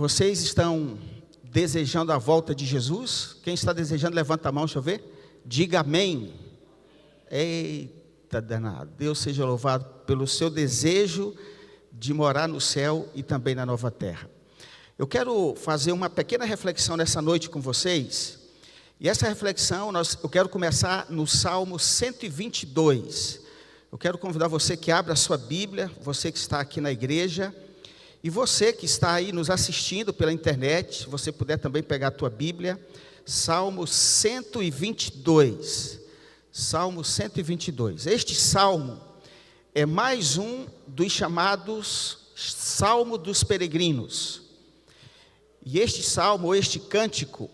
Vocês estão desejando a volta de Jesus? Quem está desejando, levanta a mão, deixa eu ver. Diga amém. Eita danado, Deus seja louvado pelo seu desejo de morar no céu e também na nova terra. Eu quero fazer uma pequena reflexão nessa noite com vocês. E essa reflexão, eu quero começar no Salmo 122. Eu quero convidar você que abra a sua Bíblia, você que está aqui na igreja, e você que está aí nos assistindo pela internet, se você puder também pegar a tua Bíblia, Salmo 122. Salmo 122. Este salmo é mais um dos chamados Salmo dos Peregrinos. E este salmo, ou este cântico,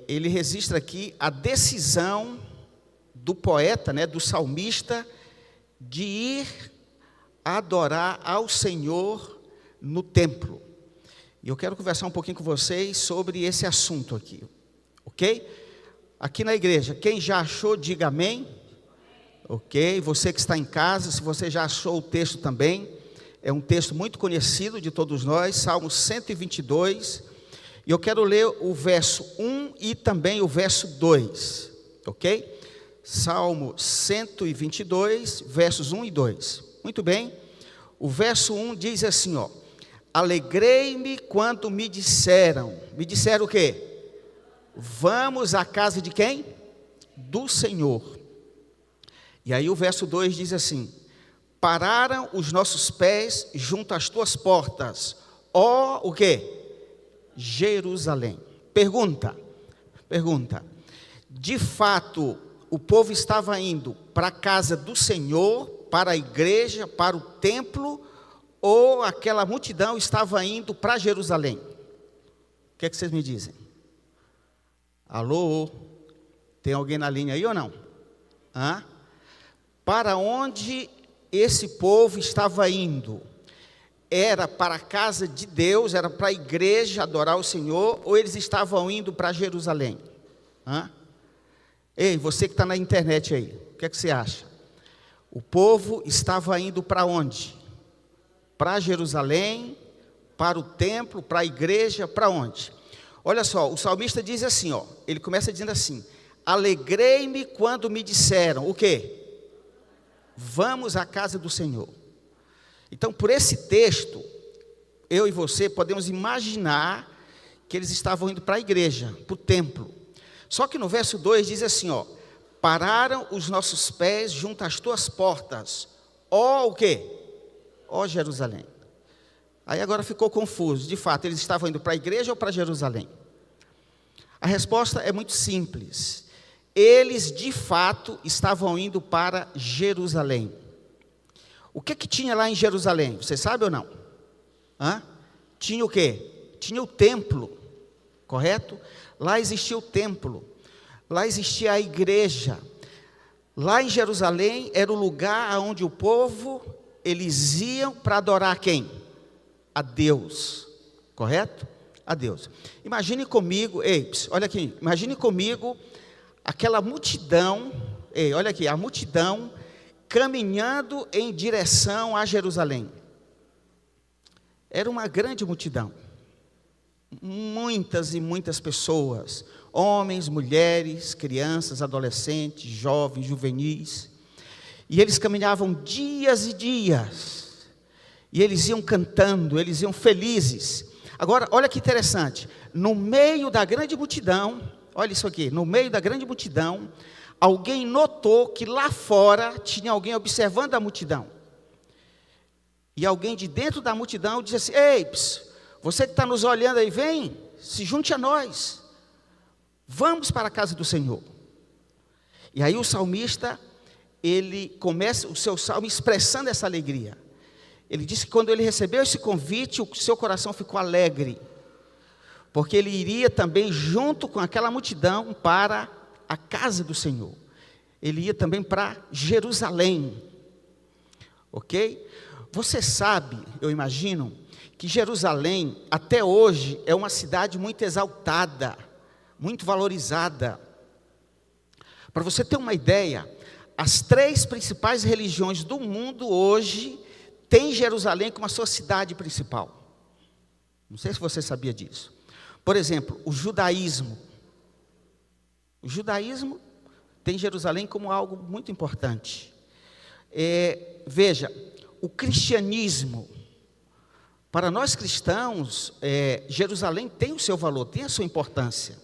ele registra aqui a decisão do poeta, do salmista, de ir adorar ao Senhor no templo. E eu quero conversar um pouquinho com vocês sobre esse assunto aqui, ok? Aqui na igreja, quem já achou, diga amém. Ok, você que está em casa, se você já achou o texto também, é um texto muito conhecido de todos nós, Salmo 122, e eu quero ler o verso 1 e também o verso 2, ok? Salmo 122, versos 1 e 2. Muito bem, o verso 1 diz assim, alegrei-me quando me disseram o quê? Vamos à casa de quem? Do Senhor. E aí o verso 2 diz assim, pararam os nossos pés junto às tuas portas, ó o quê? Jerusalém. Pergunta, de fato o povo estava indo para a casa do Senhor, para a igreja, para o templo, ou aquela multidão estava indo para Jerusalém? O que é que vocês me dizem? Alô? Tem alguém na linha aí ou não? Para onde esse povo estava indo? Era para a casa de Deus, era para a igreja adorar o Senhor, ou eles estavam indo para Jerusalém? Ei, você que está na internet aí, o que é que você acha? O povo estava indo para onde? Para Jerusalém, para o templo, para a igreja, para onde? Olha só, o salmista diz assim, ele começa dizendo assim, alegrei-me quando me disseram, o quê? Vamos à casa do Senhor. Então, por esse texto, eu e você podemos imaginar que eles estavam indo para a igreja, para o templo. Só que no verso 2 diz assim, pararam os nossos pés junto às tuas portas, ó o quê? Ó Jerusalém. Aí agora ficou confuso, de fato, eles estavam indo para a igreja ou para Jerusalém? A resposta é muito simples, eles de fato estavam indo para Jerusalém. O que tinha lá em Jerusalém, você sabe ou não? Tinha o quê? Tinha o templo, correto? Lá existia o templo, lá existia a igreja, lá em Jerusalém era o lugar onde o povo, eles iam para adorar quem? A Deus, correto? A Deus. Imagine comigo, olha aqui, imagine comigo aquela multidão, olha aqui, a multidão caminhando em direção a Jerusalém. Era uma grande multidão. Muitas e muitas pessoas, homens, mulheres, crianças, adolescentes, jovens, juvenis, e eles caminhavam dias e dias, e eles iam cantando, eles iam felizes. Agora, olha que interessante, no meio da grande multidão, olha isso aqui, no meio da grande multidão, alguém notou que lá fora tinha alguém observando a multidão, e alguém de dentro da multidão disse assim, você que está nos olhando aí, vem, se junte a nós, vamos para a casa do Senhor. E aí o salmista, ele começa o seu salmo expressando essa alegria. Ele disse que quando ele recebeu esse convite, o seu coração ficou alegre, porque ele iria também junto com aquela multidão para a casa do Senhor. Ele ia também para Jerusalém, ok? Você sabe, eu imagino, que Jerusalém, até hoje, é uma cidade muito exaltada, muito valorizada. Para você ter uma ideia, as 3 principais religiões do mundo hoje têm Jerusalém como a sua cidade principal. Não sei se você sabia disso. Por exemplo, o judaísmo. O judaísmo tem Jerusalém como algo muito importante. Veja, o cristianismo, para nós cristãos, Jerusalém tem o seu valor, tem a sua importância.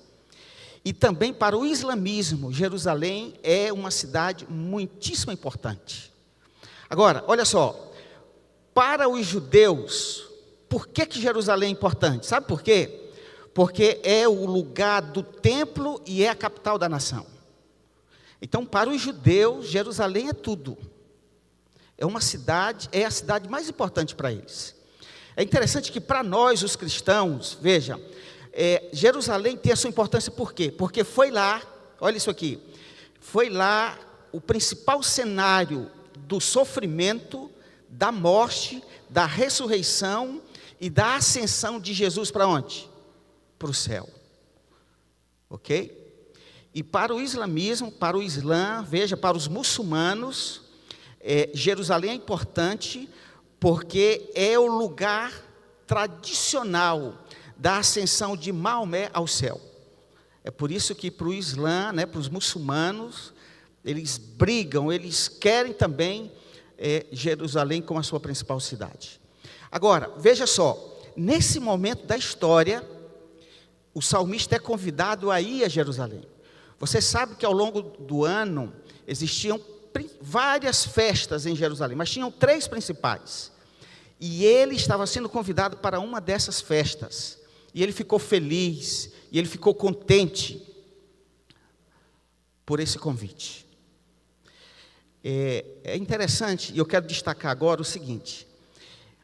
E também para o islamismo, Jerusalém é uma cidade muitíssimo importante. Agora, olha só, para os judeus, por que Jerusalém é importante? Sabe por quê? Porque é o lugar do templo e é a capital da nação. Então, para os judeus, Jerusalém é tudo. É uma cidade, é a cidade mais importante para eles. É interessante que para nós, os cristãos, veja, Jerusalém tem a sua importância por quê? Porque foi lá, olha isso aqui, foi lá o principal cenário do sofrimento, da morte, da ressurreição e da ascensão de Jesus para onde? Para o céu. Ok? E para o islamismo, para o Islã, veja, para os muçulmanos, Jerusalém é importante porque é o lugar tradicional da ascensão de Maomé ao céu. É por isso que para o Islã, para os muçulmanos, eles brigam, eles querem também Jerusalém como a sua principal cidade. Agora, veja só, nesse momento da história, o salmista é convidado a ir a Jerusalém. Você sabe que ao longo do ano existiam várias festas em Jerusalém, mas tinham 3 principais. E ele estava sendo convidado para uma dessas festas. E ele ficou feliz, e ele ficou contente por esse convite. É interessante, e eu quero destacar agora o seguinte.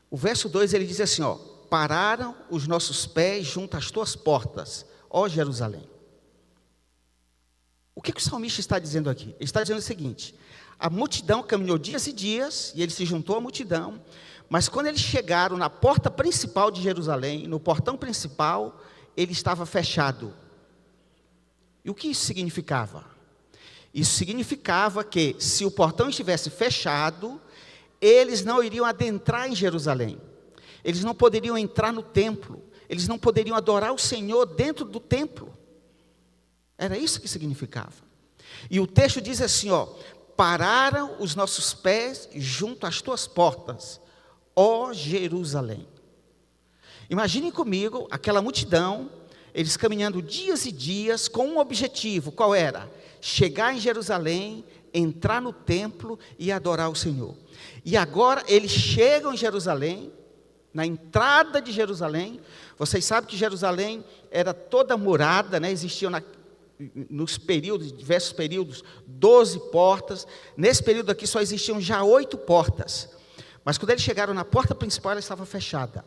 O verso 2 ele diz assim, pararam os nossos pés junto às tuas portas, ó Jerusalém. O que o salmista está dizendo aqui? Ele está dizendo o seguinte: a multidão caminhou dias e dias, e ele se juntou à multidão, mas quando eles chegaram na porta principal de Jerusalém, no portão principal, ele estava fechado. E o que isso significava? Isso significava que, se o portão estivesse fechado, eles não iriam adentrar em Jerusalém. Eles não poderiam entrar no templo. Eles não poderiam adorar o Senhor dentro do templo. Era isso que significava. E o texto diz assim, pararam os nossos pés junto às tuas portas, ó Jerusalém. Imaginem comigo aquela multidão, eles caminhando dias e dias com um objetivo. Qual era? Chegar em Jerusalém, entrar no templo e adorar o Senhor. E agora eles chegam em Jerusalém, na entrada de Jerusalém. Vocês sabem que Jerusalém era toda murada, existiam nos períodos, diversos períodos, 12 portas. Nesse período aqui só existiam já 8 portas. Mas quando eles chegaram na porta principal, ela estava fechada.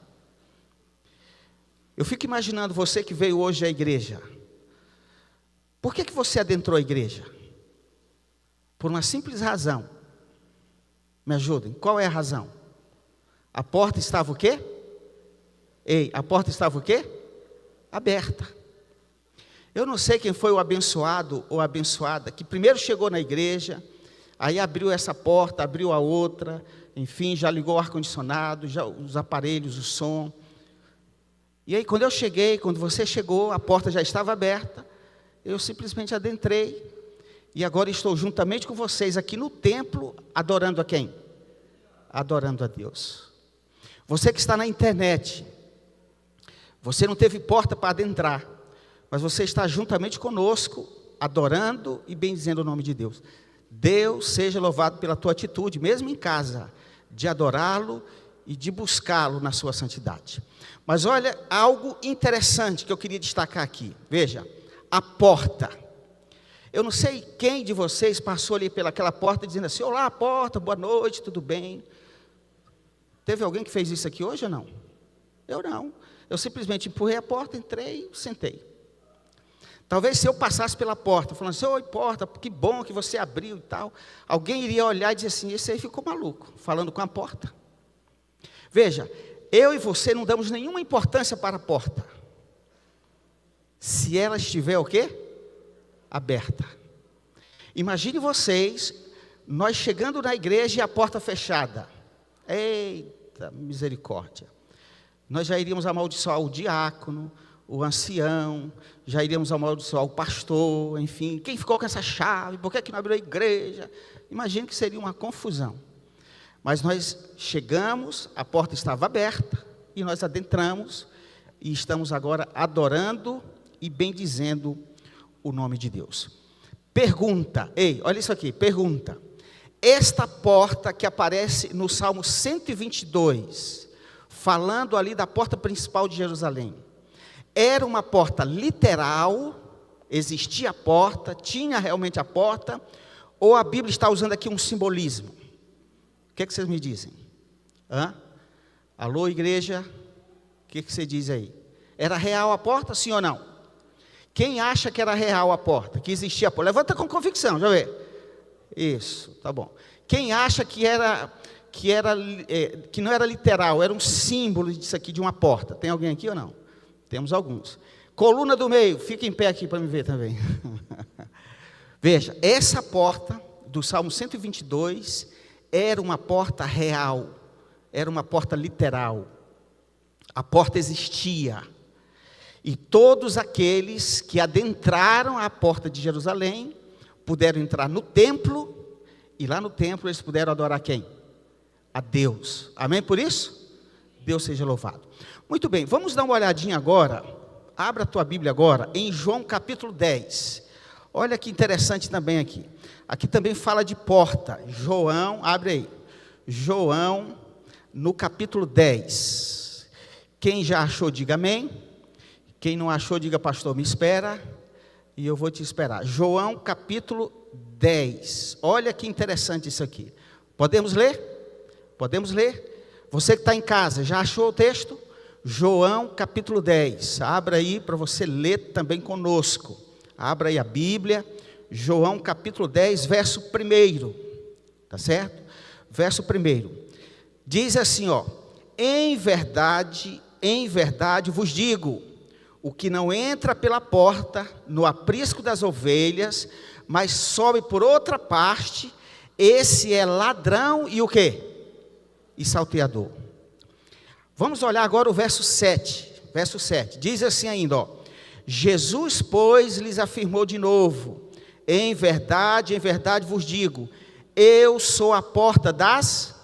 Eu fico imaginando você que veio hoje à igreja. Por que você adentrou a igreja? Por uma simples razão. Me ajudem, qual é a razão? A porta estava o quê? A porta estava o quê? Aberta. Eu não sei quem foi o abençoado ou abençoada que primeiro chegou na igreja, aí abriu essa porta, abriu a outra, enfim, já ligou o ar-condicionado, já os aparelhos, o som. E aí quando você chegou, a porta já estava aberta, eu simplesmente adentrei, e agora estou juntamente com vocês aqui no templo, adorando a quem? Adorando a Deus. Você que está na internet, você não teve porta para adentrar, mas você está juntamente conosco, adorando e bendizendo o nome de Deus. Deus seja louvado pela tua atitude, mesmo em casa, de adorá-lo e de buscá-lo na sua santidade. Mas olha, algo interessante que eu queria destacar aqui. Veja, a porta. Eu não sei quem de vocês passou ali pelaquela porta dizendo assim, olá, porta, boa noite, tudo bem? Teve alguém que fez isso aqui hoje ou não? Eu não. Eu simplesmente empurrei a porta, entrei e sentei. Talvez se eu passasse pela porta, falando assim, oi porta, que bom que você abriu e tal, alguém iria olhar e dizer assim, esse aí ficou maluco, falando com a porta. Veja, eu e você não damos nenhuma importância para a porta, se ela estiver o quê? Aberta. Imagine vocês, nós chegando na igreja e a porta fechada. Eita, misericórdia. nós já iríamos amaldiçoar o diácono, o ancião, já iríamos amaldiçoar o pastor, enfim, quem ficou com essa chave, por que não abriu a igreja? Imagine que seria uma confusão. Mas nós chegamos, a porta estava aberta, e nós adentramos, e estamos agora adorando e bendizendo o nome de Deus. Pergunta, ei, olha isso aqui, pergunta. Esta porta que aparece no Salmo 122, falando ali da porta principal de Jerusalém, era uma porta literal, existia a porta, tinha realmente a porta, ou a Bíblia está usando aqui um simbolismo? O que é que vocês me dizem? Alô, igreja? O que você diz aí? Era real a porta, sim ou não? Quem acha que era real a porta, que existia a porta? Levanta com convicção, já vê. Isso, tá bom. Quem acha que não era literal, era um símbolo disso aqui, de uma porta? Tem alguém aqui ou não? Temos alguns. Coluna do meio, fica em pé aqui para me ver também. Veja, essa porta do Salmo 122 era uma porta real, era uma porta literal. A porta existia. E todos aqueles que adentraram a porta de Jerusalém puderam entrar no templo, e lá no templo eles puderam adorar quem? A Deus. Amém por isso? Deus seja louvado. Muito bem, vamos dar uma olhadinha agora, abra a tua Bíblia agora, em João capítulo 10. Olha que interessante também aqui. Aqui também fala de porta. João, abre aí. João, no capítulo 10. Quem já achou, diga amém. Quem não achou, diga, pastor, me espera. E eu vou te esperar. João capítulo 10. Olha que interessante isso aqui. Podemos ler? Podemos ler? Você que está em casa, já achou o texto? João capítulo 10. Abra aí para você ler também conosco. Abra aí a Bíblia. João capítulo 10, verso 1. Tá certo? Verso 1. Diz assim, ó: em verdade vos digo, o que não entra pela porta no aprisco das ovelhas, mas sobe por outra parte, esse é ladrão e o quê? E salteador. Vamos olhar agora o verso 7. Verso 7. Diz assim ainda, ó: Jesus, pois, lhes afirmou de novo: em verdade vos digo, eu sou a porta das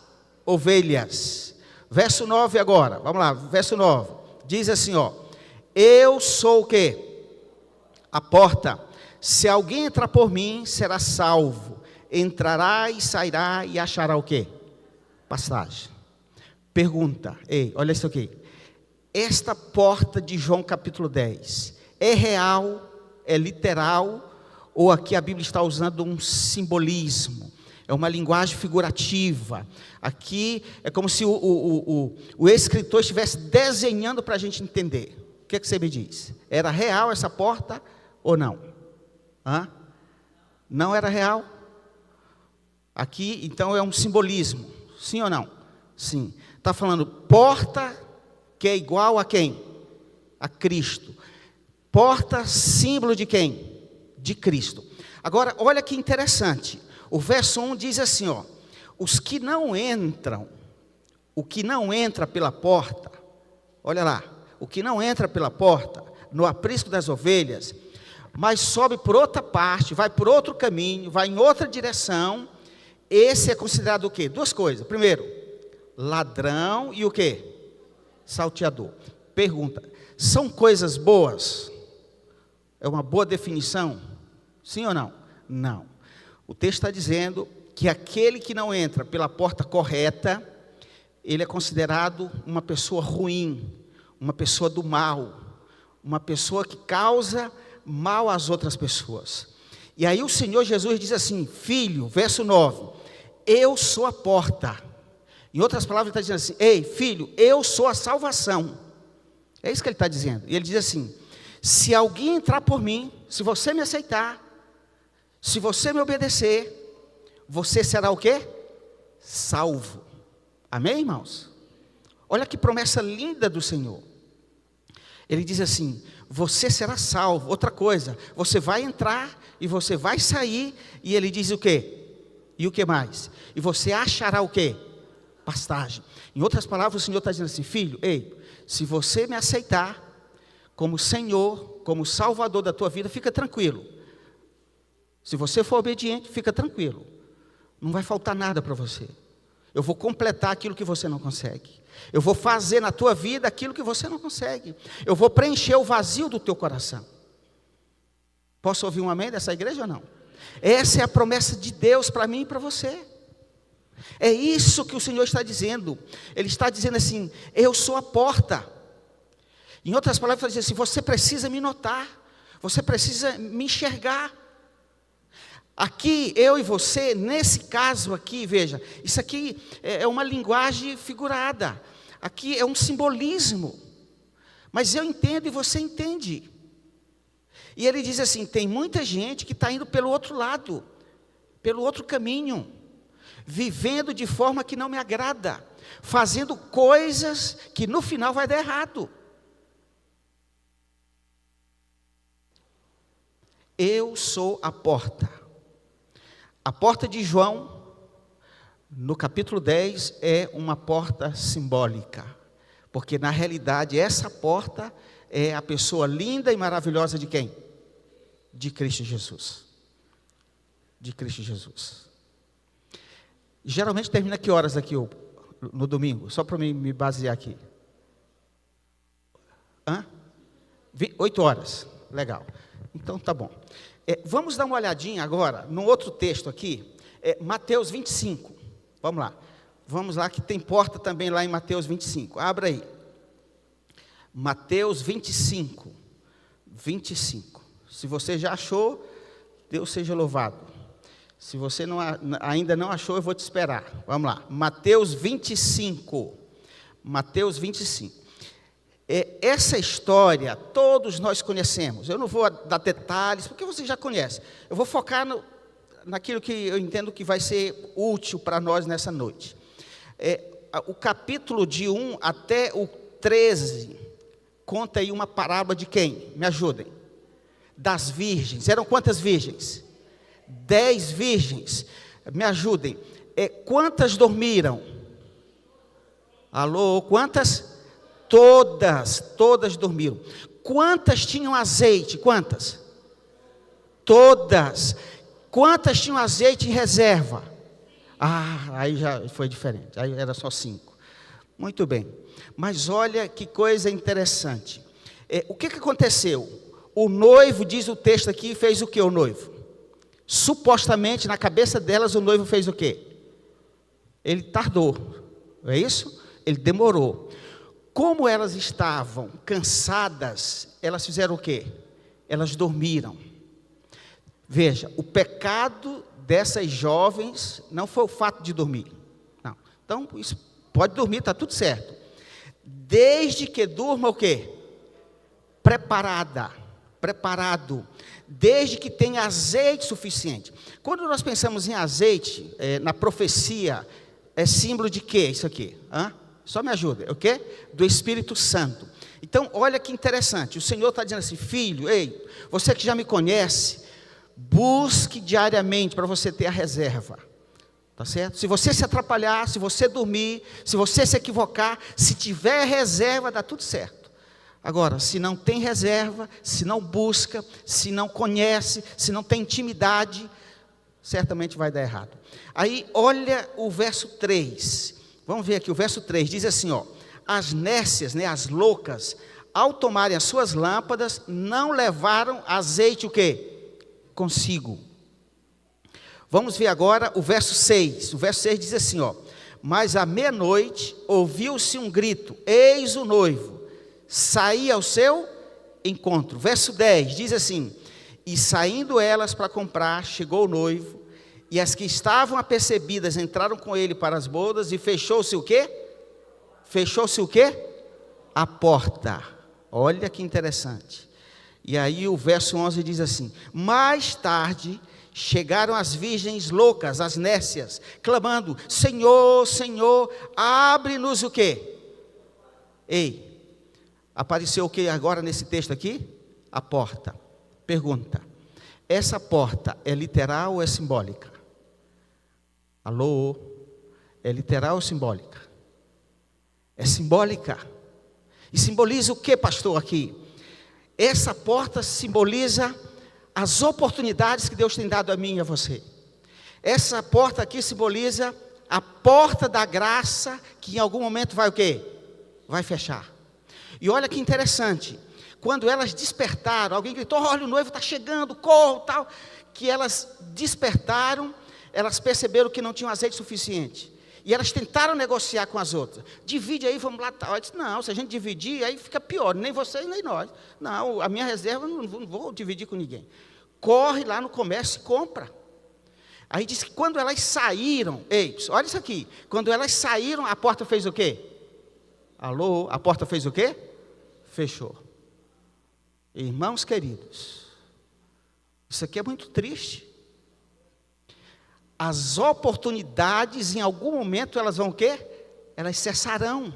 ovelhas. Verso 9 agora, vamos lá, verso 9. Diz assim, ó: eu sou o quê? A porta. Se alguém entrar por mim, será salvo. Entrará e sairá e achará o quê? Passagem. Pergunta, ei, olha isso aqui. Esta porta de João capítulo 10, é real, é literal, ou aqui a Bíblia está usando um simbolismo? É uma linguagem figurativa. Aqui é como se o escritor estivesse desenhando para a gente entender. O que é que você me diz? Era real essa porta ou não? Não era real? Aqui, então, é um simbolismo. Sim ou não? Sim. Está falando porta que é igual a quem? A Cristo. Porta, símbolo de quem? De Cristo. Agora, olha que interessante. O verso 1 diz assim, ó: os que não entram, o que não entra pela porta, olha lá, o que não entra pela porta, no aprisco das ovelhas, mas sobe por outra parte, vai por outro caminho, vai em outra direção, esse é considerado o quê? Duas coisas. Primeiro, ladrão e o quê? Salteador. Pergunta, são coisas boas? É uma boa definição? Sim ou não? Não. O texto está dizendo que aquele que não entra pela porta correta, ele é considerado uma pessoa ruim, uma pessoa do mal, uma pessoa que causa mal às outras pessoas. E aí o Senhor Jesus diz assim, filho, verso 9, eu sou a porta. Em outras palavras, ele está dizendo assim, ei, filho, eu sou a salvação. É isso que ele está dizendo. E ele diz assim, se alguém entrar por mim, se você me aceitar, se você me obedecer, você será o quê? Salvo. Amém, irmãos? Olha que promessa linda do Senhor. Ele diz assim, você será salvo. Outra coisa, você vai entrar e você vai sair, e ele diz o quê? E o que mais? E você achará o quê? Pastagem. Em outras palavras, o Senhor está dizendo assim, filho, ei, Se você me aceitar como Senhor, como Salvador da tua vida, fica tranquilo. Se você for obediente, fica tranquilo. Não vai faltar nada para você. Eu vou completar aquilo que você não consegue. Eu vou fazer na tua vida aquilo que você não consegue. Eu vou preencher o vazio do teu coração. Posso ouvir um amém dessa igreja ou não? Essa é a promessa de Deus para mim e para você. É isso que o Senhor está dizendo. Ele está dizendo assim: eu sou a porta. Em outras palavras, ele está dizendo assim: você precisa me notar, você precisa me enxergar. Aqui, eu e você, nesse caso aqui, veja, isso aqui é uma linguagem figurada. Aqui é um simbolismo. Mas eu entendo e você entende. E ele diz assim: tem muita gente que está indo pelo outro lado, pelo outro caminho, vivendo de forma que não me agrada, fazendo coisas que no final vai dar errado. Eu sou a porta. A porta de João, no capítulo 10, é uma porta simbólica, porque na realidade essa porta é a pessoa linda e maravilhosa de quem? De Cristo Jesus. De Cristo Jesus. Geralmente termina que horas aqui no domingo? Só para me basear aqui. 8 horas. Legal. Então tá bom. Vamos dar uma olhadinha agora no outro texto aqui, Mateus 25. Vamos lá. Vamos lá, que tem porta também lá em Mateus 25. Abra aí. Mateus 25. 25. Se você já achou, Deus seja louvado. Se você ainda não achou, eu vou te esperar. Vamos lá. Mateus 25. Mateus 25. Essa história, todos nós conhecemos. Eu não vou dar detalhes, porque você já conhece. Eu vou focar naquilo que eu entendo que vai ser útil para nós nessa noite. O capítulo de 1 até o 13, conta aí uma parábola de quem? Me ajudem. Das virgens. Eram quantas virgens? 10 virgens. Me ajudem. Quantas dormiram? Alô, quantas? Todas dormiram. Quantas tinham azeite? Quantas? Todas. Quantas tinham azeite em reserva? Aí já foi diferente. Aí era só 5. Muito bem. Mas olha que coisa interessante. O que aconteceu? O noivo, diz o texto aqui, fez o que o noivo? Supostamente, na cabeça delas, o noivo fez o quê? Ele tardou. Não é isso? Ele demorou. Como elas estavam cansadas, elas fizeram o quê? Elas dormiram. Veja, o pecado dessas jovens não foi o fato de dormir. Não. Então, isso, pode dormir, está tudo certo. Desde que durma o quê? Preparado. Desde que tenha azeite suficiente. Quando nós pensamos em azeite, na profecia, é símbolo de quê isso aqui? Só me ajuda, é o quê? Do Espírito Santo. Então, olha que interessante, o Senhor está dizendo assim: filho, ei, você que já me conhece, busque diariamente para você ter a reserva, tá certo? Se você se atrapalhar, se você dormir, se você se equivocar, se tiver reserva, dá tudo certo. Agora, se não tem reserva, se não busca, se não conhece, se não tem intimidade, certamente vai dar errado. Aí, olha o verso 3. Vamos ver aqui, o verso 3 diz assim, as nércias, as loucas, ao tomarem as suas lâmpadas, não levaram azeite o quê? Consigo. Vamos ver agora o verso 6. O verso 6 diz assim, mas à meia-noite ouviu-se um grito: eis o noivo, saía ao seu encontro. Verso 10 diz assim: e saindo elas para comprar, chegou o noivo, e as que estavam apercebidas entraram com ele para as bodas, e fechou-se o quê? Fechou-se o quê? A porta. Olha que interessante. E aí o verso 11 diz assim: mais tarde chegaram as virgens loucas, as nércias, clamando: Senhor, Senhor, abre-nos o quê? Ei, apareceu o que agora nesse texto aqui? A porta. Pergunta: essa porta é literal ou é simbólica? Alô? É literal ou simbólica? É simbólica. E simboliza o que, pastor, aqui? Essa porta simboliza as oportunidades que Deus tem dado a mim e a você. Essa porta aqui simboliza a porta da graça, que em algum momento vai o quê? Vai fechar. E olha que interessante, quando elas despertaram, alguém gritou, olha, o noivo está chegando, corram, tal, que elas despertaram, elas perceberam que não tinham azeite suficiente, e elas tentaram negociar com as outras, divide aí, vamos lá, tal. Eu disse, não, se a gente dividir, aí fica pior, nem vocês, nem nós, não, a minha reserva não vou dividir com ninguém, corre lá no comércio e compra. Aí diz que quando elas saíram, ei, olha isso aqui, quando elas saíram, a porta fez o quê? Alô, a porta fez o quê? Fechou. Irmãos queridos, isso aqui é muito triste. As oportunidades, em algum momento, elas vão o quê? Elas cessarão.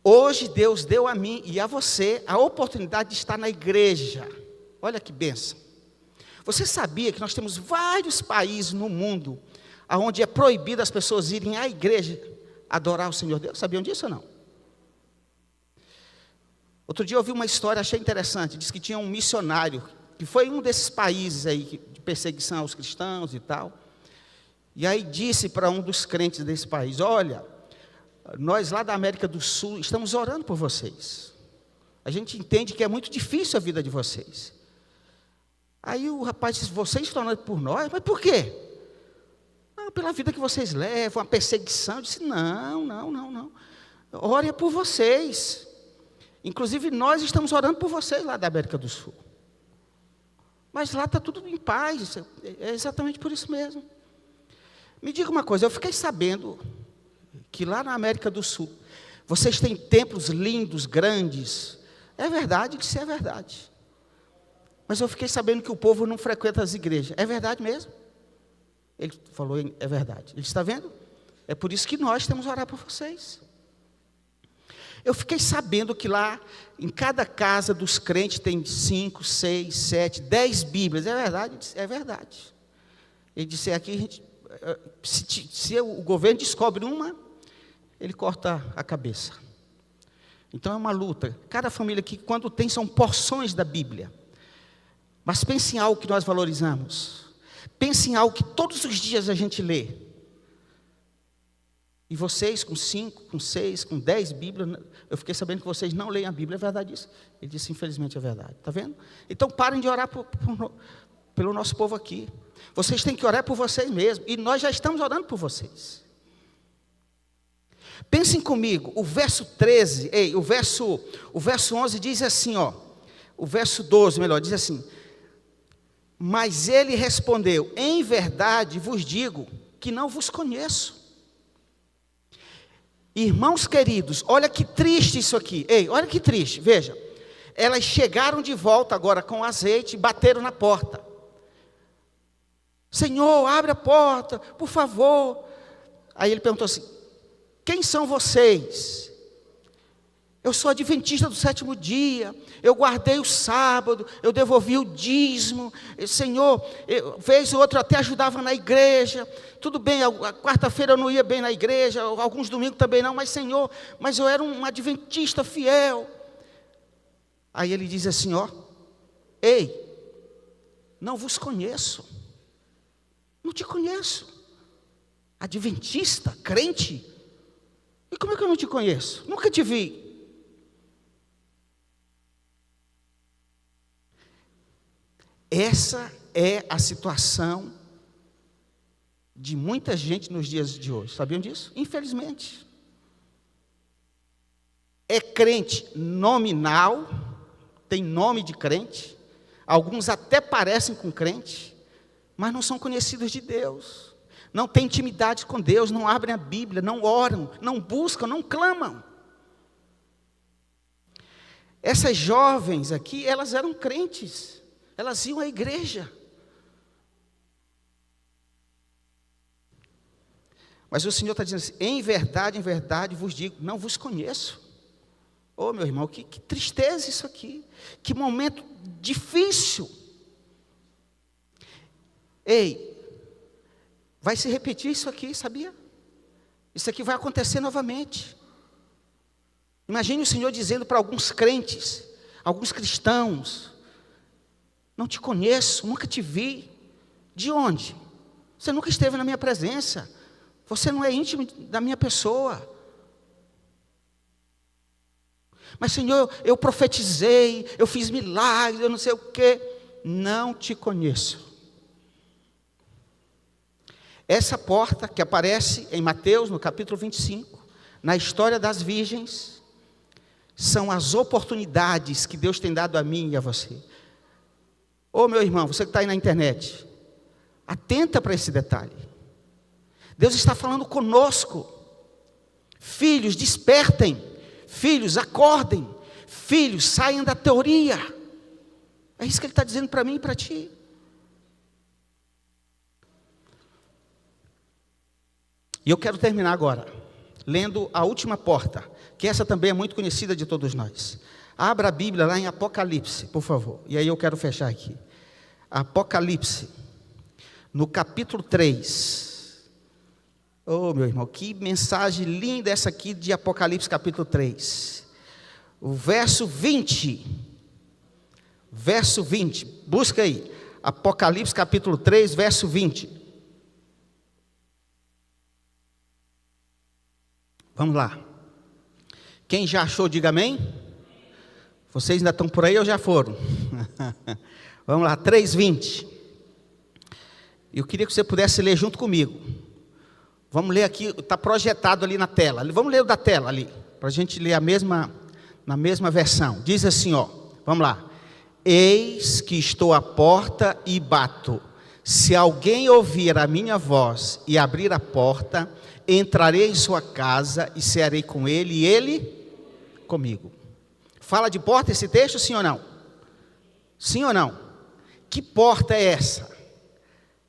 Hoje Deus deu a mim e a você a oportunidade de estar na igreja. Olha que bênção. Você sabia que nós temos vários países no mundo onde é proibido as pessoas irem à igreja adorar o Senhor Deus? Sabiam disso ou não? Outro dia eu ouvi uma história, achei interessante. Diz que tinha um missionário, que foi um desses países aí de perseguição aos cristãos e tal. E aí disse para um dos crentes desse país, olha, nós lá da América do Sul estamos orando por vocês. A gente entende que é muito difícil a vida de vocês. Aí o rapaz disse, vocês estão orando por nós? Mas por quê? Não, pela vida que vocês levam, a perseguição. Eu disse, não. Ore por vocês. Inclusive nós estamos orando por vocês lá da América do Sul. Mas lá está tudo em paz, é exatamente por isso mesmo. Me diga uma coisa, eu fiquei sabendo que lá na América do Sul, vocês têm templos lindos, grandes. É verdade, isso é verdade. Mas eu fiquei sabendo que o povo não frequenta as igrejas. É verdade mesmo? Ele falou, é verdade. Ele está vendo? É por isso que nós temos que orar por vocês. Eu fiquei sabendo que lá, em cada casa dos crentes, tem 5, 6, 7, 10 Bíblias. É verdade? É verdade. Ele disse, aqui, se o governo descobre uma, ele corta a cabeça. Então é uma luta. Cada família aqui, quando tem, são porções da Bíblia. Mas pense em algo que nós valorizamos. Pense em algo que todos os dias a gente lê. E vocês com 5, com 6, com 10 Bíblias, eu fiquei sabendo que vocês não leem a Bíblia, é verdade isso? Ele disse, infelizmente é verdade, está vendo? Então parem de orar pelo nosso povo aqui. Vocês têm que orar por vocês mesmos, e nós já estamos orando por vocês. Pensem comigo, o verso 13, o verso 11 diz assim, ó, o verso 12, melhor, diz assim, mas ele respondeu, em verdade vos digo que não vos conheço. Irmãos queridos, olha que triste isso aqui. Ei, olha que triste, veja. Elas chegaram de volta agora com azeite e bateram na porta. Senhor, abre a porta, por favor. Aí ele perguntou assim, quem são vocês? Eu sou adventista do 7º dia, eu guardei o sábado, eu devolvi o dízimo, Senhor, vez ou outra eu até ajudava na igreja, tudo bem, a quarta-feira eu não ia bem na igreja, alguns domingos também não, mas Senhor, mas eu era um adventista fiel. Aí ele diz assim, ó, ei, não vos conheço, não te conheço, adventista, crente, e como é que eu não te conheço? Nunca te vi. Essa é a situação de muita gente nos dias de hoje. Sabiam disso? Infelizmente. É crente nominal, tem nome de crente, alguns até parecem com crente, mas não são conhecidos de Deus, não têm intimidade com Deus, não abrem a Bíblia, não oram, não buscam, não clamam. Essas jovens aqui, elas eram crentes, elas iam à igreja. Mas o Senhor está dizendo assim, em verdade vos digo, não vos conheço. Oh, meu irmão, que tristeza isso aqui, que momento difícil. Ei, vai se repetir isso aqui, sabia? Isso aqui vai acontecer novamente. Imagine o Senhor dizendo para alguns crentes, alguns cristãos: não te conheço, nunca te vi. De onde? Você nunca esteve na minha presença. Você não é íntimo da minha pessoa. Mas, Senhor, eu profetizei, eu fiz milagres, eu não sei o quê. Não te conheço. Essa porta que aparece em Mateus, no capítulo 25, na história das virgens, são as oportunidades que Deus tem dado a mim e a você. Ô meu irmão, você que está aí na internet, atenta para esse detalhe. Deus está falando conosco. Filhos, despertem. Filhos, acordem. Filhos, saiam da teoria. É isso que Ele está dizendo para mim e para ti. E eu quero terminar agora, lendo a última porta, que essa também é muito conhecida de todos nós. Abra a Bíblia lá em Apocalipse, por favor. E aí eu quero fechar aqui. Apocalipse, no capítulo 3. Oh, meu irmão, que mensagem linda essa aqui de Apocalipse, capítulo 3. O verso 20. Verso 20. Busca aí. Apocalipse, capítulo 3, verso 20. Vamos lá. Quem já achou, diga amém. Vocês ainda estão por aí ou já foram? Vamos lá, 3:20. Eu queria que você pudesse ler junto comigo. Vamos ler aqui, está projetado ali na tela. Vamos ler o da tela ali, para a gente ler na mesma versão. Diz assim, ó, vamos lá. Eis que estou à porta e bato. Se alguém ouvir a minha voz e abrir a porta, entrarei em sua casa e cearei com ele e ele comigo. Fala de porta esse texto, sim ou não? Sim ou não? Que porta é essa?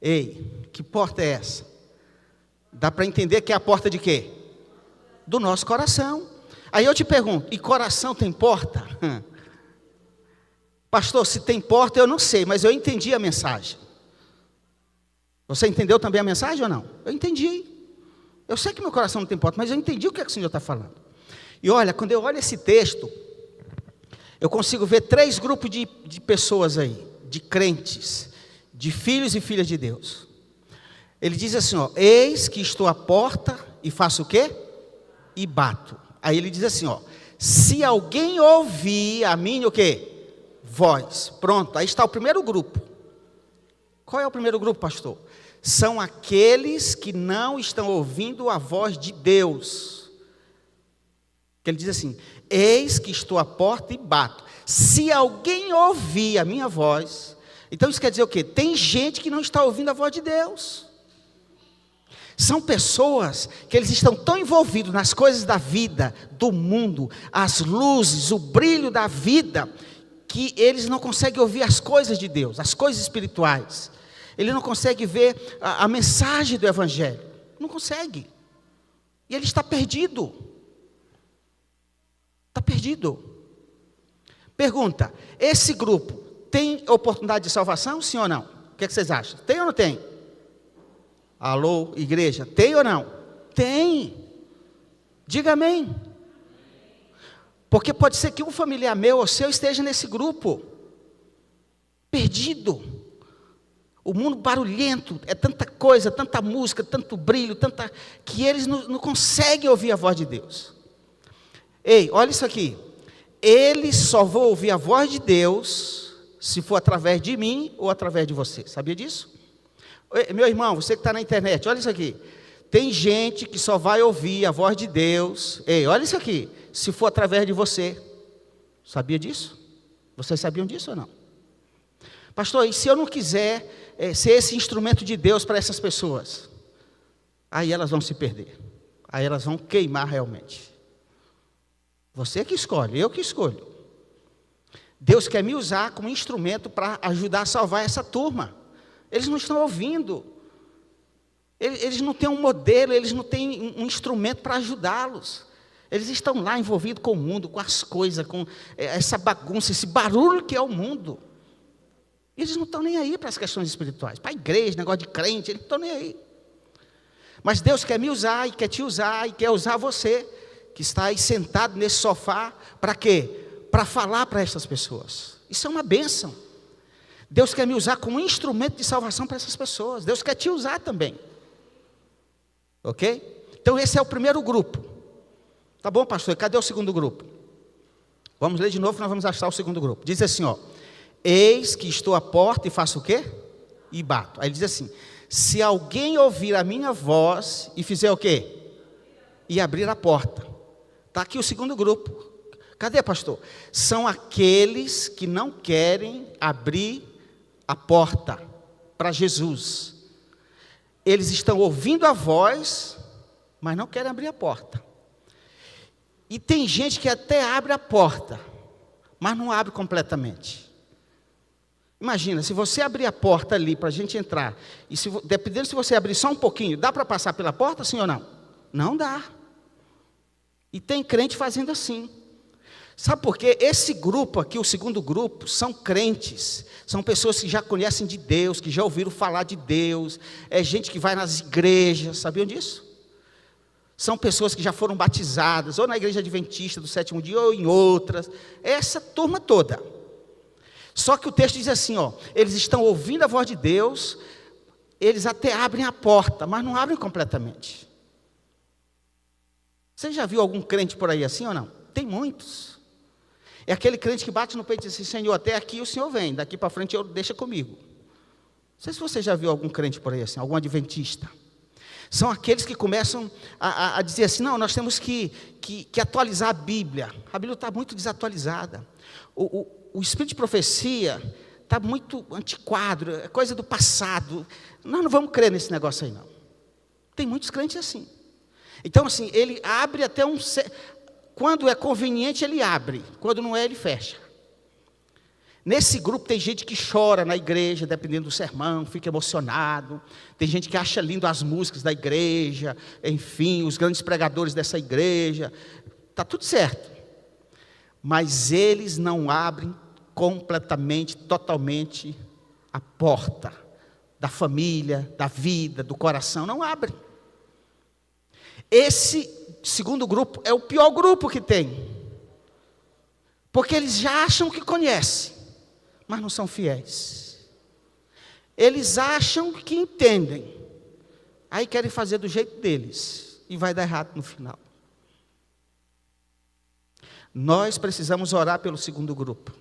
Ei, que porta é essa? Dá para entender que é a porta de quê? Do nosso coração. Aí eu te pergunto, e coração tem porta? Pastor, se tem porta eu não sei, mas eu entendi a mensagem. Você entendeu também a mensagem ou não? Eu entendi. Eu sei que meu coração não tem porta, mas eu entendi o que é que o Senhor está falando. E olha, quando eu olho esse texto, eu consigo ver 3 grupos de pessoas aí, de crentes, de filhos e filhas de Deus. Ele diz assim, ó, eis que estou à porta e faço o quê? E bato. Aí ele diz assim, ó, se alguém ouvir a minha o quê? Voz. Pronto, aí está o primeiro grupo. Qual é o primeiro grupo, pastor? São aqueles que não estão ouvindo a voz de Deus. Que ele diz assim, eis que estou à porta e bato. Se alguém ouvir a minha voz, então isso quer dizer o quê? Tem gente que não está ouvindo a voz de Deus. São pessoas que eles estão tão envolvidos nas coisas da vida, do mundo, as luzes, o brilho da vida, que eles não conseguem ouvir as coisas de Deus, as coisas espirituais. Ele não consegue ver a mensagem do Evangelho. Não consegue. E ele está perdido. Está perdido. Pergunta, esse grupo tem oportunidade de salvação, sim ou não? O que vocês acham? Tem ou não tem? Alô, igreja, tem ou não? Tem. Diga amém. Porque pode ser que um familiar meu ou seu esteja nesse grupo. Perdido. O mundo barulhento, é tanta coisa, tanta música, tanto brilho, que eles não conseguem ouvir a voz de Deus. Ei, olha isso aqui. Eles só vão ouvir a voz de Deus se for através de mim ou através de você. Sabia disso? Meu irmão, você que está na internet, olha isso aqui. Tem gente que só vai ouvir a voz de Deus. Ei, olha isso aqui. Se for através de você. Sabia disso? Vocês sabiam disso ou não? Pastor, e se eu não quiser ser esse instrumento de Deus para essas pessoas? Aí elas vão se perder. Aí elas vão queimar realmente. Você que escolhe, eu que escolho. Deus quer me usar como instrumento para ajudar a salvar essa turma. Eles não estão ouvindo. Eles não têm um modelo, eles não têm um instrumento para ajudá-los. Eles estão lá envolvidos com o mundo, com as coisas, com essa bagunça, esse barulho que é o mundo. Eles não estão nem aí para as questões espirituais. Para a igreja, negócio de crente, eles não estão nem aí. Mas Deus quer me usar e quer te usar e quer usar você, que está aí sentado nesse sofá, para quê? Para falar para essas pessoas. Isso é uma bênção. Deus quer me usar como instrumento de salvação para essas pessoas. Deus quer te usar também. Ok? Então esse é o primeiro grupo. Tá bom, pastor? Cadê o segundo grupo? Vamos ler de novo, nós vamos achar o segundo grupo. Diz assim, ó: eis que estou à porta e faço o quê? E bato. Aí ele diz assim: se alguém ouvir a minha voz e fizer o quê? E abrir a porta. Está aqui o segundo grupo. Cadê, pastor? São aqueles que não querem abrir a porta para Jesus. Eles estão ouvindo a voz, mas não querem abrir a porta. E tem gente que até abre a porta, mas não abre completamente. Imagina, se você abrir a porta ali para a gente entrar, e dependendo se você abrir só um pouquinho, dá para passar pela porta, sim ou não? Não dá. E tem crente fazendo assim. Sabe por quê? Esse grupo aqui, o segundo grupo, são crentes, são pessoas que já conhecem de Deus, que já ouviram falar de Deus, é gente que vai nas igrejas, sabiam disso? São pessoas que já foram batizadas, ou na igreja adventista do sétimo dia, ou em outras, essa turma toda. Só que o texto diz assim, ó: eles estão ouvindo a voz de Deus, eles até abrem a porta, mas não abrem completamente. Você já viu algum crente por aí assim ou não? Tem muitos. É aquele crente que bate no peito e diz assim: Senhor, até aqui o Senhor vem, daqui para frente eu deixa comigo. Não sei se você já viu algum crente por aí assim, algum adventista. São aqueles que começam a dizer assim: não, nós temos que atualizar a Bíblia. A Bíblia está muito desatualizada. O espírito de profecia está muito antiquado, é coisa do passado. Nós não vamos crer nesse negócio aí, não. Tem muitos crentes assim. Então, assim, ele abre até um... Quando é conveniente, ele abre. Quando não é, ele fecha. Nesse grupo tem gente que chora na igreja, dependendo do sermão, fica emocionado. Tem gente que acha lindo as músicas da igreja, enfim, os grandes pregadores dessa igreja. Está tudo certo. Mas eles não abrem completamente, totalmente a porta da família, da vida, do coração. Não abrem. Esse segundo grupo é o pior grupo que tem. Porque eles já acham que conhecem, mas não são fiéis. Eles acham que entendem, aí querem fazer do jeito deles, e vai dar errado no final. Nós precisamos orar pelo segundo grupo.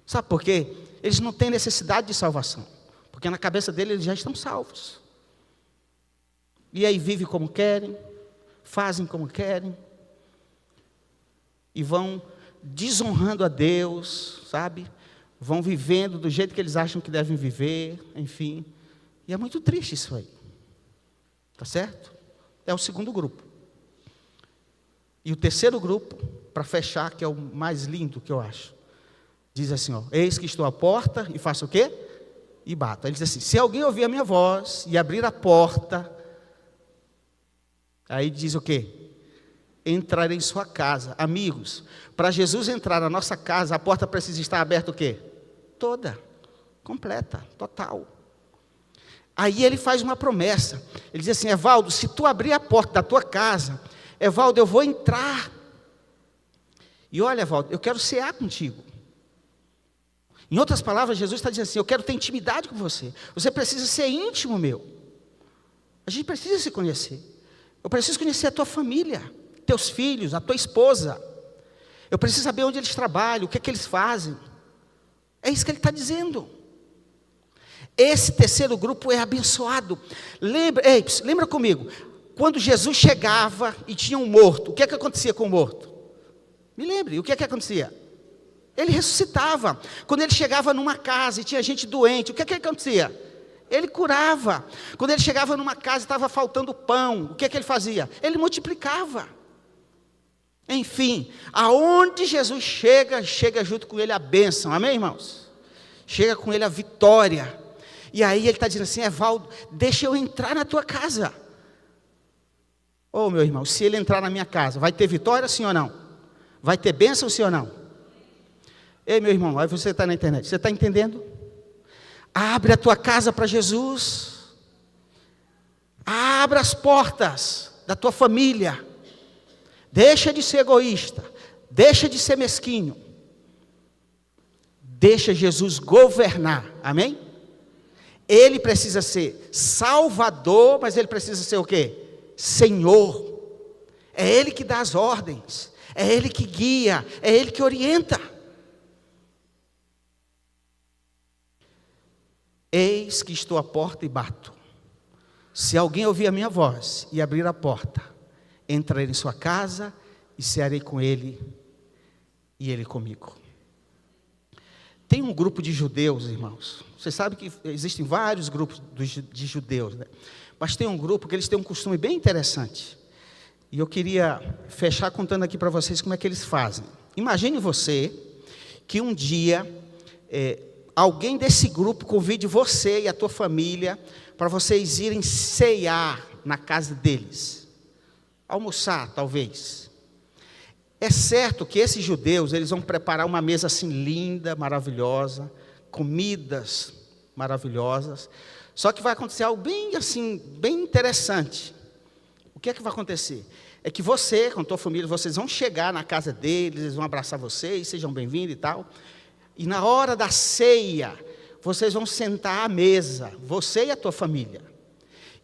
Sabe por quê? Eles não têm necessidade de salvação, porque na cabeça deles eles já estão salvos. E aí vivem como querem, fazem como querem, e vão desonrando a Deus, sabe? Vão vivendo do jeito que eles acham que devem viver, enfim. E é muito triste isso aí. Tá certo? É o segundo grupo. E o terceiro grupo, para fechar, que é o mais lindo que eu acho, diz assim, ó: eis que estou à porta e faço o quê? E bato. Ele diz assim: se alguém ouvir a minha voz e abrir a porta, aí diz o quê? Entrarei em sua casa. Amigos, para Jesus entrar na nossa casa, a porta precisa estar aberta o quê? Toda, completa, total. Aí ele faz uma promessa. Ele diz assim: Evaldo, se tu abrir a porta da tua casa, Evaldo, eu vou entrar. E olha, Evaldo, eu quero cear contigo. Em outras palavras, Jesus está dizendo assim: eu quero ter intimidade com você. Você precisa ser íntimo meu. A gente precisa se conhecer. Eu preciso conhecer a tua família, teus filhos, a tua esposa. Eu preciso saber onde eles trabalham, o que é que eles fazem. É isso que ele está dizendo. Esse terceiro grupo é abençoado. Lembra comigo, quando Jesus chegava e tinha um morto, o que é que acontecia com o morto? Me lembre, o que é que acontecia? Ele ressuscitava. Quando ele chegava numa casa e tinha gente doente, o que é que acontecia? Ele curava. Quando ele chegava numa casa e estava faltando pão, o que é que ele fazia? Ele multiplicava. Enfim, aonde Jesus chega, chega junto com ele a bênção, amém, irmãos? Chega com ele a vitória. E aí ele está dizendo assim: Evaldo, deixa eu entrar na tua casa. Ô meu irmão, se ele entrar na minha casa, vai ter vitória, sim ou não? Vai ter bênção, sim ou não? Ei meu irmão, aí você está na internet, você está entendendo? Abre a tua casa para Jesus. Abra as portas da tua família. Deixa de ser egoísta. Deixa de ser mesquinho. Deixa Jesus governar. Amém? Ele precisa ser Salvador, mas ele precisa ser o quê? Senhor. É Ele que dá as ordens. É Ele que guia. É Ele que orienta. Eis que estou à porta e bato. Se alguém ouvir a minha voz e abrir a porta, entrarei em sua casa e cearei com ele e ele comigo. Tem um grupo de judeus, irmãos. Você sabe que existem vários grupos de judeus, né? Mas tem um grupo que eles têm um costume bem interessante. E eu queria fechar contando aqui para vocês como é que eles fazem. Imagine você que um dia alguém desse grupo convide você e a tua família para vocês irem ceiar na casa deles. Almoçar, talvez. É certo que esses judeus, eles vão preparar uma mesa assim linda, maravilhosa, comidas maravilhosas. Só que vai acontecer algo bem assim, bem interessante. O que é que vai acontecer? É que você, com a tua família, vocês vão chegar na casa deles, eles vão abraçar vocês, sejam bem-vindos e tal. E na hora da ceia, vocês vão sentar à mesa, você e a tua família.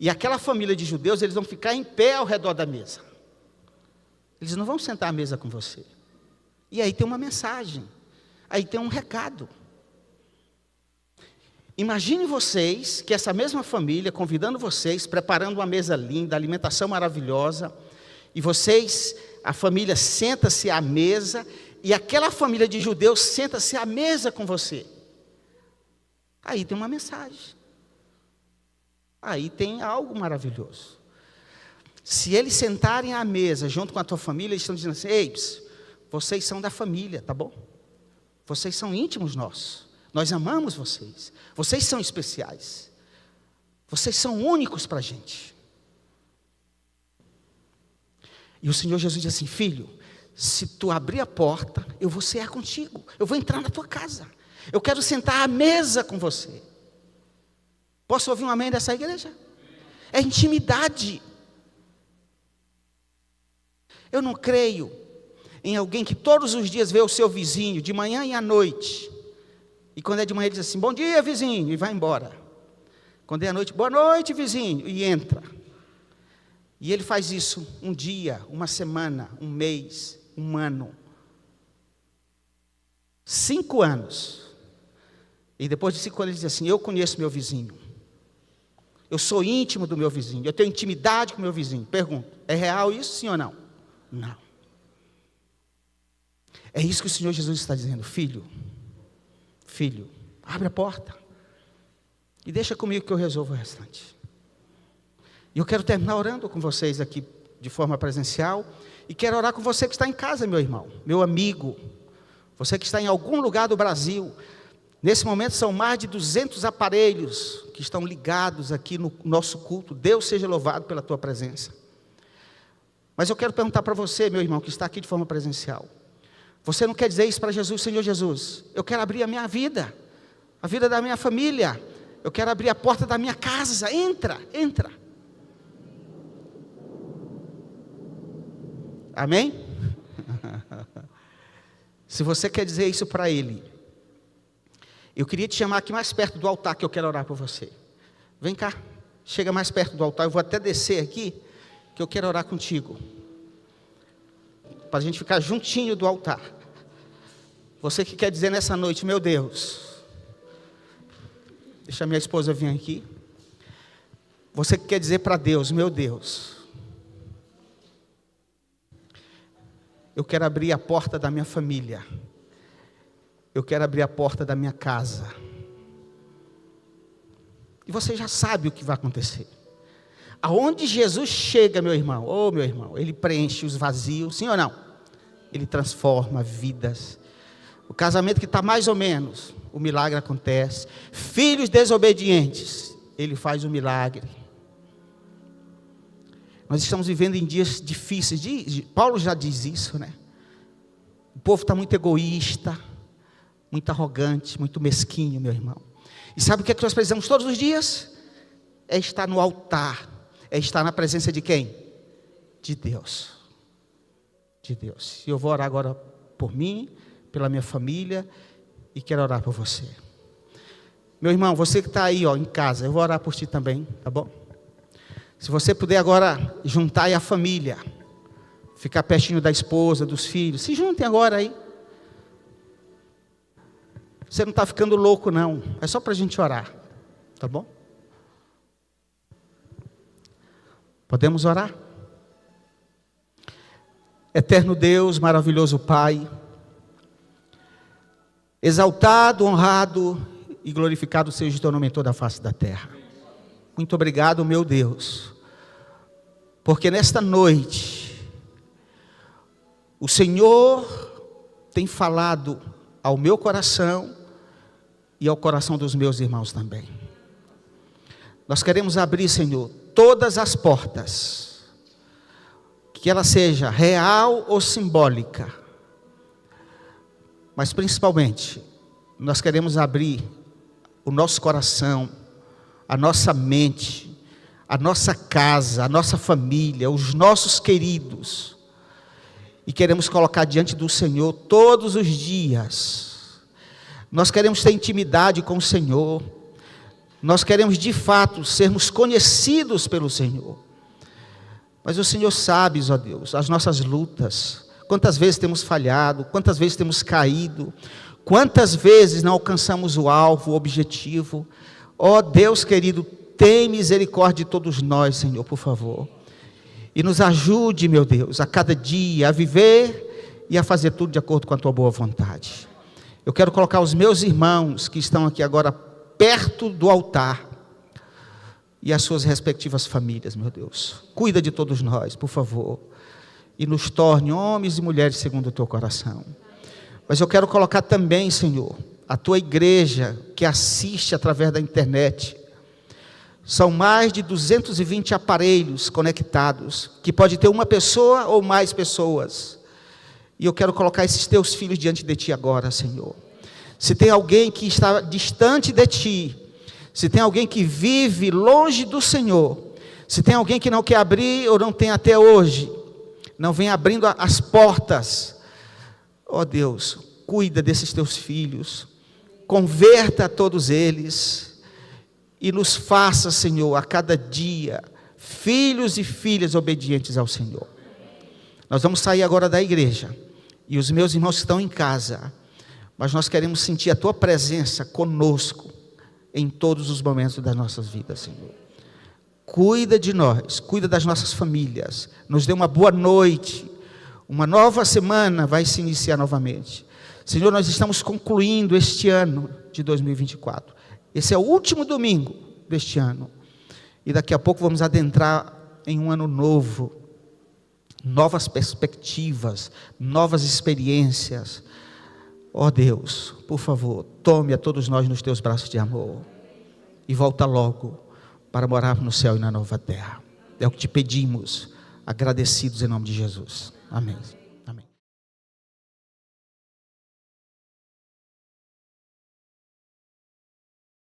E aquela família de judeus, eles vão ficar em pé ao redor da mesa. Eles não vão sentar à mesa com você. E aí tem uma mensagem, aí tem um recado. Imagine vocês que essa mesma família, convidando vocês, preparando uma mesa linda, alimentação maravilhosa, e vocês, a família senta-se à mesa, e aquela família de judeus senta-se à mesa com você. Aí tem uma mensagem. Aí tem algo maravilhoso. Se eles sentarem à mesa junto com a tua família, eles estão dizendo assim: ei, vocês são da família, tá bom? Vocês são íntimos nossos. Nós amamos vocês. Vocês são especiais. Vocês são únicos para a gente. E o Senhor Jesus diz assim: filho, se tu abrir a porta, eu vou cear contigo. Eu vou entrar na tua casa. Eu quero sentar à mesa com você. Posso ouvir um amém dessa igreja? É intimidade. Eu não creio em alguém que todos os dias vê o seu vizinho, de manhã e à noite. E quando é de manhã ele diz assim: bom dia, vizinho, e vai embora. Quando é à noite: boa noite, vizinho, e entra. E ele faz isso um dia, uma semana, um mês, um ano. 5 anos. E depois de 5 anos ele diz assim: eu conheço meu vizinho. Eu sou íntimo do meu vizinho. Eu tenho intimidade com o meu vizinho. Pergunto: é real isso, sim ou não? Não. É isso que o Senhor Jesus está dizendo: filho, abre a porta e deixa comigo que eu resolvo o restante. E eu quero terminar orando com vocês aqui de forma presencial, e quero orar com você que está em casa, meu irmão, meu amigo, você que está em algum lugar do Brasil. Nesse momento são mais de 200 aparelhos que estão ligados aqui no nosso culto. Deus seja louvado pela tua presença. Mas eu quero perguntar para você, meu irmão, que está aqui de forma presencial. Você não quer dizer isso para Jesus: Senhor Jesus, eu quero abrir a minha vida, a vida da minha família. Eu quero abrir a porta da minha casa. Entra. Amém? Se você quer dizer isso para Ele, eu queria te chamar aqui mais perto do altar, que eu quero orar por você. Vem cá, chega mais perto do altar. Eu vou até descer aqui, que eu quero orar contigo, para a gente ficar juntinho do altar. Você que quer dizer nessa noite: meu Deus, deixa a minha esposa vir aqui. Você que quer dizer para Deus: meu Deus, eu quero abrir a porta da minha família. Eu quero abrir a porta da minha casa. E você já sabe o que vai acontecer. Aonde Jesus chega, meu irmão, meu irmão, Ele preenche os vazios, sim ou não? Ele transforma vidas. O casamento que está mais ou menos, o milagre acontece. Filhos desobedientes, Ele faz o milagre. Nós estamos vivendo em dias difíceis. Paulo já diz isso, né? O povo está muito egoísta, muito arrogante, muito mesquinho, meu irmão. E sabe o que é que nós precisamos todos os dias? É estar no altar. É estar na presença de quem? De Deus. de Deus. E eu vou orar agora por mim, pela minha família, e quero orar por você. Meu irmão, você que está aí em casa, eu vou orar por ti também, tá bom? Se você puder agora juntar aí a família, ficar pertinho da esposa, dos filhos, se juntem agora aí. Você não está ficando louco não, é só para a gente orar, tá bom? Podemos orar? Eterno Deus, maravilhoso Pai, exaltado, honrado e glorificado seja o teu nome em toda a face da terra. Muito obrigado, meu Deus, porque nesta noite o Senhor tem falado ao meu coração e ao coração dos meus irmãos também. Nós queremos abrir, Senhor, todas as portas, que ela seja real ou simbólica, mas principalmente nós queremos abrir o nosso coração, a nossa mente, a nossa casa, a nossa família, os nossos queridos, e queremos colocar diante do Senhor todos os dias. Nós queremos ter intimidade com o Senhor, nós queremos de fato sermos conhecidos pelo Senhor, mas o Senhor sabe, ó Deus, as nossas lutas, quantas vezes temos falhado, quantas vezes temos caído, quantas vezes não alcançamos o alvo, o objetivo. Ó Deus querido, tem misericórdia de todos nós, Senhor, por favor, e nos ajude, meu Deus, a cada dia a viver e a fazer tudo de acordo com a tua boa vontade. Eu quero colocar os meus irmãos que estão aqui agora perto do altar e as suas respectivas famílias, meu Deus. Cuida de todos nós, por favor, e nos torne homens e mulheres segundo o teu coração. Mas eu quero colocar também, Senhor, a tua igreja que assiste através da internet. São mais de 220 aparelhos conectados, que pode ter uma pessoa ou mais pessoas. E eu quero colocar esses teus filhos diante de ti agora, Senhor. Se tem alguém que está distante de ti, se tem alguém que vive longe do Senhor, se tem alguém que não quer abrir ou não tem até hoje, não vem abrindo as portas, ó Deus, cuida desses teus filhos, converta a todos eles e nos faça, Senhor, a cada dia, filhos e filhas obedientes ao Senhor. Nós vamos sair agora da igreja, e os meus irmãos que estão em casa, mas nós queremos sentir a tua presença conosco, em todos os momentos das nossas vidas, Senhor. Cuida de nós, cuida das nossas famílias, nos dê uma boa noite, uma nova semana vai se iniciar novamente. Senhor, nós estamos concluindo este ano de 2024, esse é o último domingo deste ano, e daqui a pouco vamos adentrar em um ano novo, novas perspectivas, novas experiências. Ó Deus, por favor, tome a todos nós nos teus braços de amor e volta logo para morar no céu e na nova terra. É o que te pedimos, agradecidos em nome de Jesus. Amém.